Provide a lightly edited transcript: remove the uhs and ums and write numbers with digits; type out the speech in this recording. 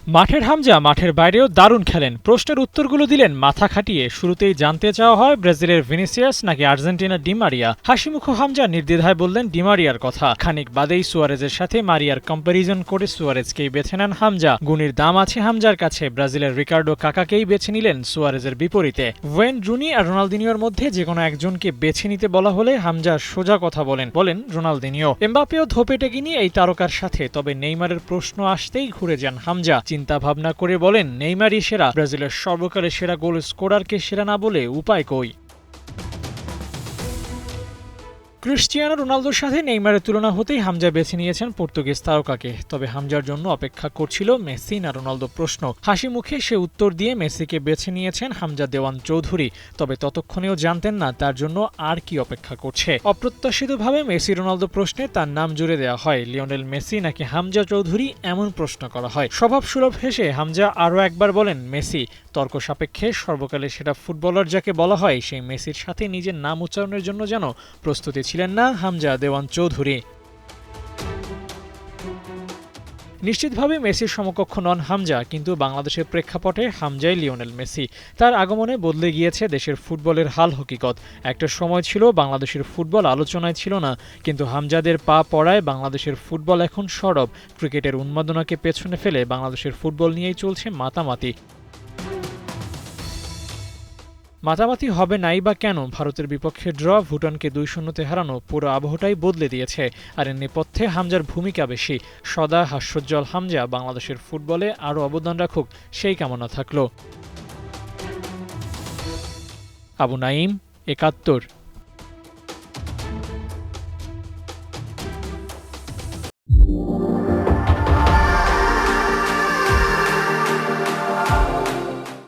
মাঠের হামজা মাঠের বাইরেও দারুণ খেলেন। প্রশ্নের উত্তরগুলো দিলেন মাথা খাটিয়ে। শুরুতেই জানতে চাওয়া হয় ব্রাজিলের ভিনিসিয়াস নাকি আর্জেন্টিনার ডি মারিয়া। হাসিমুখো হামজা নির্দ্বিধায় বললেন ডি মারিয়ার কথা। খানিক বাদেই সুয়ারেজের সাথে মারিয়ার কম্প্যারিজন করে সুয়ারেজকেই বেছে নেন হামজা। গুণের দাম আছে হামজার কাছে। ব্রাজিলের রিকার্ডো কাকাকেই বেছে নিলেন সুয়ারেজের বিপরীতে। ওয়েন রুনি আর রোনালদিনিওর মধ্যে যেকোনো একজনকে বেছে নিতে বলা হলে হামজা সোজা কথা বলেন রোনালদিনিও। এমবাপ্পেও ধোপে টেকেনি এই তারকার সাথে। তবে নেইমারের প্রশ্ন আসতেই ঘুরে যান হামজা। চিন্তা ভাবনা করে বলেন নেইমারই সেরা। ব্রাজিলের সর্বকালের সেরা গোল স্কোরারকে সেরা না বলে উপায় কই। ক্রিস্টিয়ানো রোনালদোর সাথে নেইমারের তুলনা হতেই হামজা বেছে নিয়েছেন পর্তুগিজ তারকাকে। তবে হামজার জন্য অপেক্ষা করছিল মেসি না রোনালদো প্রশ্ন। হাসি মুখে সে উত্তর দিয়ে মেসিকে বেছে নিয়েছেন হামজা দেওয়ান চৌধুরী। তবে ততক্ষণেও জানতেন না তার জন্য আর কি অপেক্ষা করছে। অপ্রত্যাশিতভাবে মেসি রোনালদো প্রশ্নে তার নাম জুড়ে দেওয়া হয়। লিওনেল মেসি নাকি হামজা চৌধুরী এমন প্রশ্ন করা হয়। স্বভাবসুলভ হেসে হামজা আরও একবার বলেন মেসি। তর্ক সাপেক্ষে সর্বকালের সেরা ফুটবলার যাকে বলা হয় সেই মেসির সাথে নিজের নাম উচ্চারণের জন্য যেন প্রস্তুতি ছিলেন না হামজা দেওয়ান চৌধুরী। নিশ্চিতভাবে মেসির সমকক্ষ নন হামজা, কিন্তু বাংলাদেশের প্রেক্ষাপটে হামজাই লিওনেল মেসি। তার আগমনে বদলে গিয়েছে দেশের ফুটবলের হাল হকিকত। একটা সময় ছিল বাংলাদেশের ফুটবল আলোচনায় ছিল না, কিন্তু হামজাদের পা পড়ায় বাংলাদেশের ফুটবল এখন সরব। ক্রিকেটের উন্মাদনাকে পেছনে ফেলে বাংলাদেশের ফুটবল নিয়েই চলছে মাতামাতি। মাতামাতি হবে নাই বা কেন? ভারতের বিপক্ষে ড্র, ভুটানকে ২-০-তে হারানো পুরো আবহটাই বদলে দিয়েছে। আর এর নেপথ্যে হামজার ভূমিকা বেশি। সদা হাস্যোজ্জ্বল হামজা বাংলাদেশের ফুটবলে আরও অবদান রাখুক সেই কামনা থাকল। আবু নাঈম, ৭১।